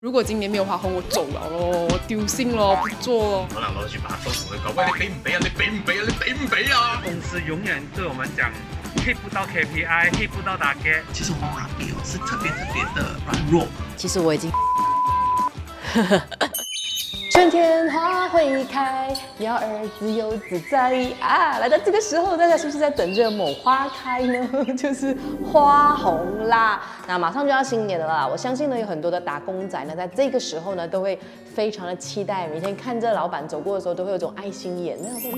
如果今年没有花红，我走了咯，我丢信咯，不做咯。可能攞住把刀同佢講，喂，你俾唔俾啊？你俾唔俾啊？你俾唔俾啊？公司永遠對我們講 hit 不到 KPI，hit 不到target。其實我們馬幣是特別的軟弱。其實我已經春天花會開，鳥兒自由自在啊！來到這個時候，大家是不是在等着某花開呢？就是花紅啦。那馬上就要新年了啦，我相信呢，有很多的打工仔呢，在這個時候呢，都會非常的期待，每天看着老闆走過的時候，都會有種愛心眼，那種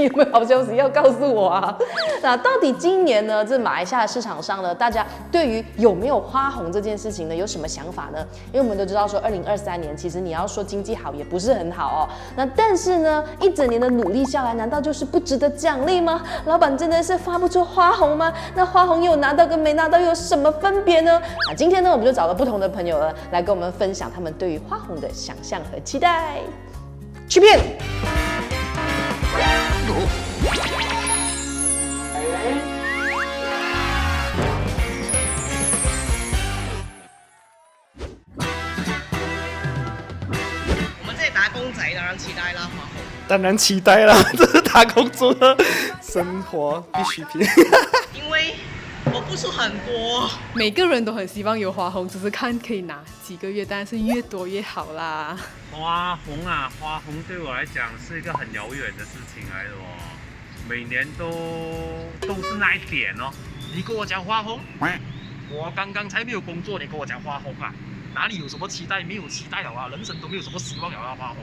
有沒有好消息要告訴我啊？那到底今年呢，這馬來西亞市場上呢，大家對於有沒有花紅這件事情呢，有什麼想法呢？因為我們都知道說，2023年其實你要說經濟好，也不是很好哦。那但是呢，一整年的努力下來，難道就是不值得獎勵嗎？老闆真的是發不出花紅嗎？那花紅有拿到跟沒拿到有什麼分別呢？那今天呢，我們就找了不同的朋友呢，來跟我們分享他們對於花紅的想象和期待。去片。我們這些打工仔當然期待啦，花紅。當然期待啦，這是打工族的生活必需品。因為我付出很多。每個人都很希望有花紅，只是看可以拿幾個月，當然是越多越好啦。花紅啊，花紅對我來講是一個很遙遠的事情來的哦，每年都是那一點哦。你跟我講花紅？我剛剛才沒有工作，你跟我講花紅啊？哪裡有什麼期待？沒有期待了啊，人生都沒有什麼希望了啊，花紅。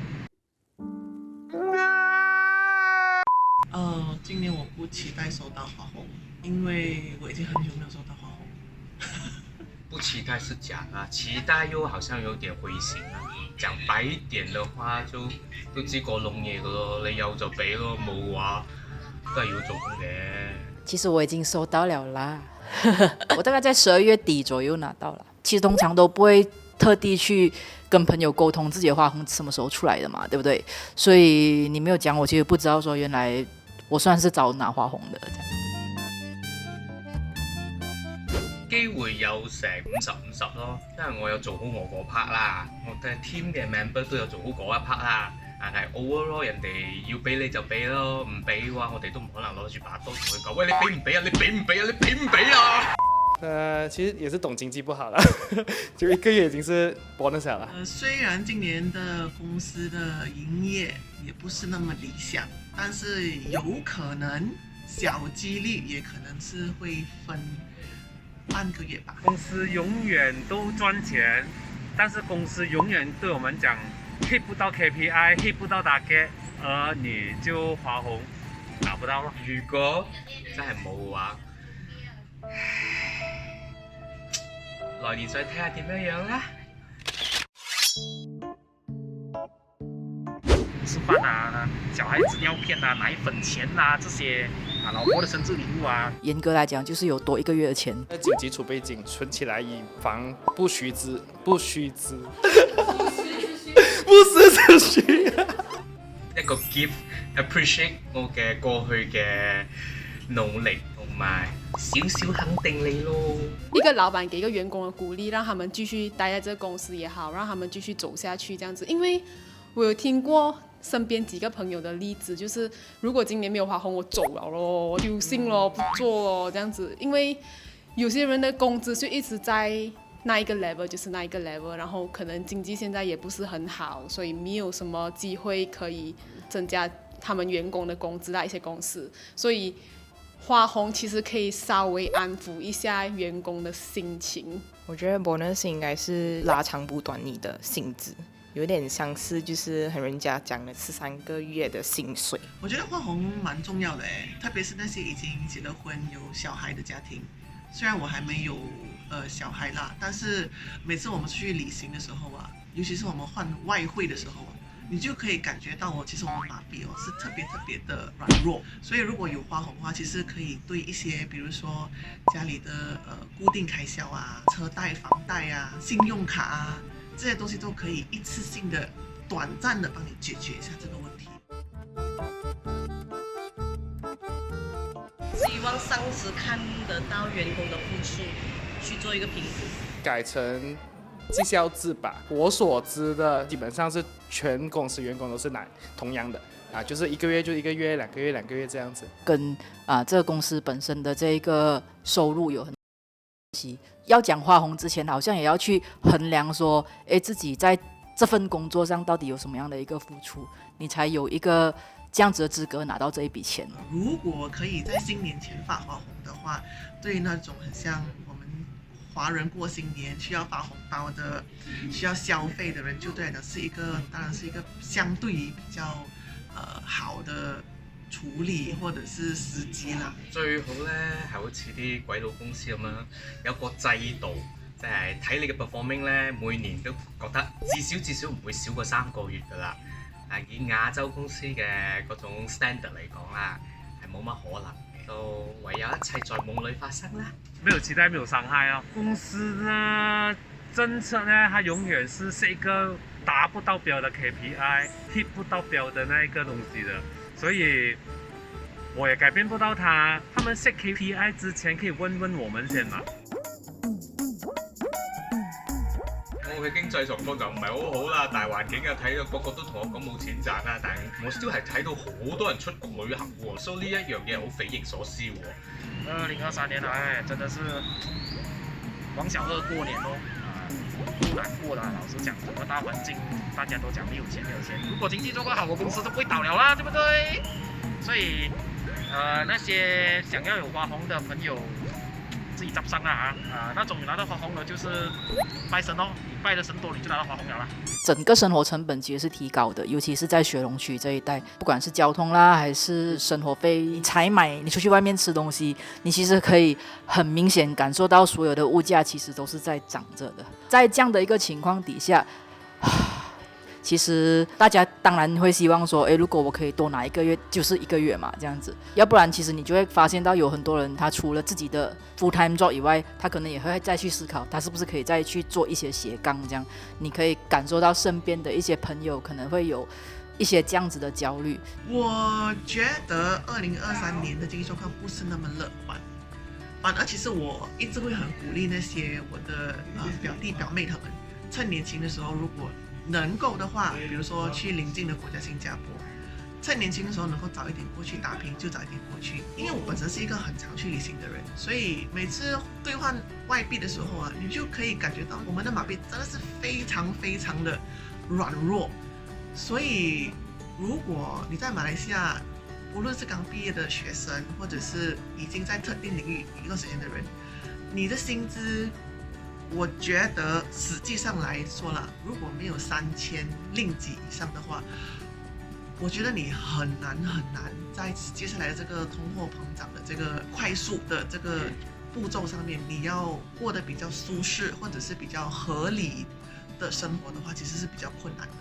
今年我不期待收到花紅，因為我已經很久沒有收到花紅。不期待是假啊，期待又好像有點灰心啊。講白一點的話，就都知過弄嘢噶咯，你有就俾咯，冇話都係要做嘅。其實我已經收到了啦，我大概在12月底左右拿到了。其實通常都不會特地去跟朋友溝通自己的花紅什麼時候出來的嘛，對不對？所以你沒有講，我其實不知道說原來我算是早拿花紅的。機會有成50-50咯，因為我有做好我嗰 part 啦，我嘅 team 嘅 member 都有做好嗰一 part 啦。但係 overall 人哋要俾你就俾咯，唔俾嘅話我哋都唔可能攞住把刀同佢講，喂，你俾唔俾啊？你俾唔俾啊？你俾唔俾啊？其實也是懂經濟不好啦，就1個月已經是 bonus 了。雖然今年的公司的營業也不是那麼理想，但是有可能小幾率也可能是會分半個月吧。公司永遠都賺錢，但是公司永遠對我們講 hit 不到 KPI，hit 不到target，而你就花紅拿不到咯。如果真係冇嘅話，來年再睇下點樣樣啦。吃飯啊，小孩子尿片啊，奶粉錢啊，這些啊，老婆的生日禮物啊。嚴格來講，就是有多1個月的錢。緊急儲備金存起來，以防不須知。不時之需。一個 gift appreciate 我嘅過去嘅努力，同埋少少肯定你咯。一個老闆給一個員工的鼓勵，讓他們繼續待在這個公司也好，讓他們繼續走下去，這樣子。因為我有聽過身邊幾個朋友的例子，就是如果今年沒有花紅，我走了咯，我丟信咯，不做咯，這樣子。因為有些人的工資就一直在那一個 level，就是那一個 level，然後可能經濟現在也不是很好，所以沒有什麼機會可以增加他們員工的工資啦，一些公司，所以花紅其實可以稍微安撫一下員工的心情。我覺得 bonus 應該是拉長補短你的薪資，有點相似，就是和人家講的13個月的薪水。我覺得花紅蠻重要的誒，特別是那些已經結了婚有小孩的家庭。雖然我還沒有小孩啦，但是每次我們去旅行的時候啊，尤其是我們換外匯的時候啊，你就可以感覺到其實我們馬幣是特別的軟弱。所以如果有花紅的話，其實可以對一些，比如說家裡的固定開銷啊、車貸、房貸啊、信用卡啊，這些東西都可以一次性的、短暫的幫你解決一下這個問題。希望上司看得到員工的付出，去做一個評估。改成绩效制吧。我所知的基本上是全公司员工都是拿同样的啊，就是1个月就1个月，2个月2个月这样子。跟这个公司本身的这个收入有很关系。要讲花红之前，好像也要去衡量说，自己在这份工作上到底有什么样的一个付出，你才有一个这样子的资格拿到这一笔钱。如果可以在新年前发花红的话，对那种很像我们华人过新年需要发红包的、需要消费的人，就对了，当然是一个相对于比較好的處理或者是時機啦。最好咧係好似啲鬼佬公司咁樣，有個制度，即係睇你嘅 performing 咧，每年都覺得至少唔會少過3個月㗎啦。以亞洲公司嘅嗰種 standard 嚟講啦，係冇乜可能嘅，都唯有一切在夢裏發生啦。没有期待，没有伤害啊。公司呢政策呢，它永远是一个达不到标的 KPI，hit 不到标的那一个东西的，所以我也改变不到它。他们 set KPI 之前可以問問我們先嘛。我嘅經濟狀況就唔係好好啦，大環境啊睇到個個都同我講冇錢賺啦，但係我 still 係睇到好多人出國旅行喎，所以呢一樣嘢好匪夷所思喎。2023年來真的是王小二過年咯，不難過啦。老實講，整個大環境大家都講沒有錢沒有錢，如果經濟狀況好，我公司都不會倒了啦，對不對？所以那些想要有花紅的朋友，自己執生啦那種拿到花紅的，就是拜神哦，你拜的神多，你就拿到花紅了啦。整个生活成本其实是提高的，尤其是在雪隆区这一带，不管是交通啦，还是生活费、采买，你出去外面吃东西，你其实可以很明显感受到所有的物价其实都是在涨着的。在这样的一个情况底下，其实大家当然会希望说，如果我可以多拿1个月，就是1个月嘛，这样子。要不然，其实你就会发现到有很多人，他除了自己的 full time job 以外，他可能也会再去思考，他是不是可以再去做一些斜杠，这样你可以感受到身边的一些朋友可能会有一些这样子的焦虑。我觉得2023年的经济状况不是那么乐观，反而其实我一直会很鼓励那些我的表弟表妹他们，趁年轻的时候，如果能够的话，比如说去邻近的国家新加坡，趁年轻的时候能够早一点过去打拼就早一点过去。因为我本身是一个很常去旅行的人，所以每次兑换外币的时候啊，你就可以感觉到我们的马币真的是非常非常的软弱。所以如果你在马来西亚，无论是刚毕业的学生，或者是已经在特定领域一段时间的人，你的薪资，我觉得实际上来说啦，如果没有3000令吉以上的话，我觉得你很难在接下来的这个通货膨胀的这个快速的这个步骤上面，你要过得比较舒适或者是比较合理的生活的话，其实是比较困难的。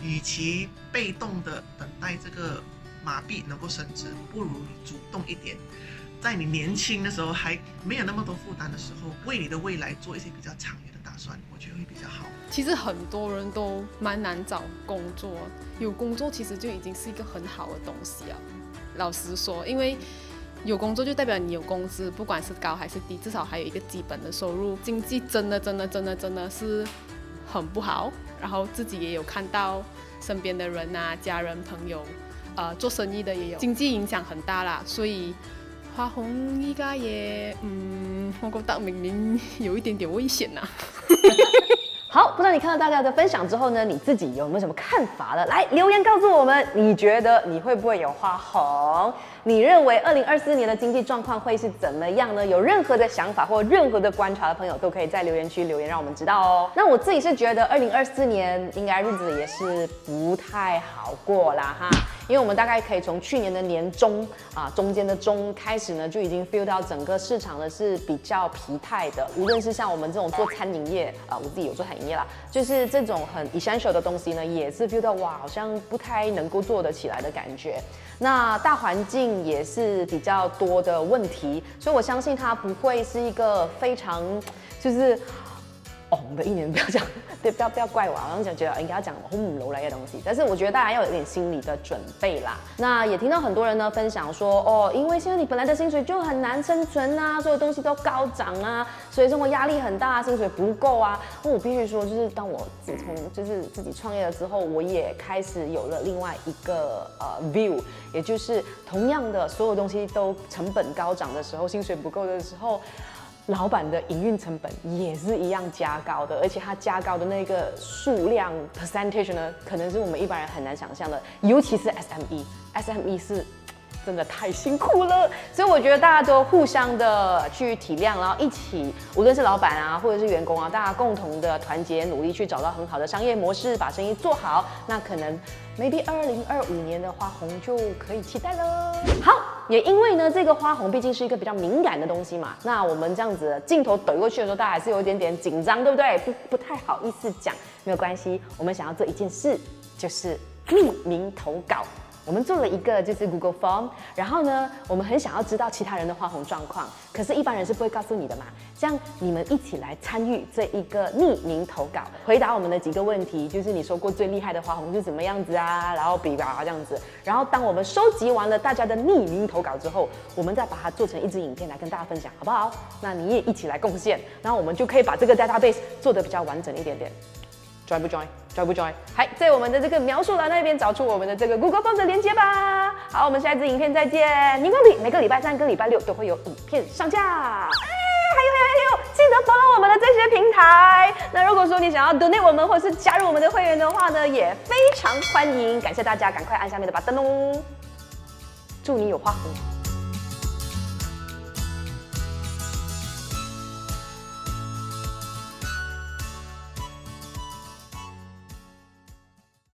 与其被动的等待这个马币能够升值，不如你主动一点，在你年轻的时候还没有那么多负担的时候，为你的未来做一些比较长远的打算，我觉得会比较好。其实很多人都蛮难找工作，有工作其实就已经是一个很好的东西啊。老实说，因为有工作就代表你有工资，不管是高还是低，至少还有一个基本的收入。经济真的是很不好，然后自己也有看到身边的人啊、家人、朋友，做生意的也有，经济影响很大啦。所以花紅依家也，我覺得明年有一點點危險呐。好，不知道你看到大家的分享之后呢，你自己有没有什么看法了？来留言告诉我们，你觉得你会不会有花红？你认为2024年的经济状况会是怎么样呢？有任何的想法或任何的观察的朋友，都可以在留言区留言，让我们知道哦。那我自己是觉得2024年应该日子也是不太好过啦哈。因为我们大概可以从去年的年中中间的中开始呢，就已经 feel 到整个市场呢是比较疲态的。无论是像我们这种做餐饮业我自己有做餐饮业啦，就是这种很 essential 的东西呢，也是 feel 到哇，好像不太能够做得起来的感觉。那大环境也是比较多的问题，所以我相信它不会是一个非常就是的一年，不要讲，对，不要怪我，好像觉得应该要讲好唔努力的东西，但是我觉得大家要有一点心理的准备啦。那也听到很多人呢分享说，哦，因为现在你本来的薪水就很难生存啊，所有东西都高涨啊，所以生活压力很大，薪水不够啊。那我必须说，就是当我自从就是自己创业了之后，我也开始有了另外一个view， 也就是同样的所有东西都成本高涨的时候，薪水不够的时候。老板的营运成本也是一样加高的，而且它加高的那个数量 percentage 呢，可能是我们一般人很难想象的，尤其是 SME 是真的太辛苦了，所以我觉得大家都互相的去体谅，然后一起，无论是老板啊，或者是员工啊，大家共同的团结努力去找到很好的商业模式，把生意做好，那可能 maybe 2025年的花红就可以期待了。好，也因为呢，这个花红毕竟是一个比较敏感的东西嘛，那我们这样子镜头怼过去的时候，大家还是有一点点紧张，对不对？不太好意思讲，没有关系，我们想要做一件事，就是匿名投稿。我们做了一个就是 Google Form， 然后呢，我们很想要知道其他人的花红状况，可是一般人是不会告诉你的嘛。这样你们一起来参与这一个匿名投稿，回答我们的几个问题，就是你收过最厉害的花红是怎么样子啊，然后比吧这样子。然后当我们收集完了大家的匿名投稿之后，我们再把它做成一支影片来跟大家分享，好不好？那你也一起来贡献，然后我们就可以把这个 database 做得比较完整一点点。join 不 join？join 不 join？ 嗨，在我们的这个描述栏那边找出我们的这个 Google Form 的连接吧。好，我们下一支影片再见。荧光笔每个礼拜3跟礼拜6都会有影片上架。还有，记得 follow 我们的这些平台。那如果说你想要 donate 我们或是加入我们的会员的话呢，也非常欢迎。感谢大家，赶快按下面的 button 哦。祝你有花红。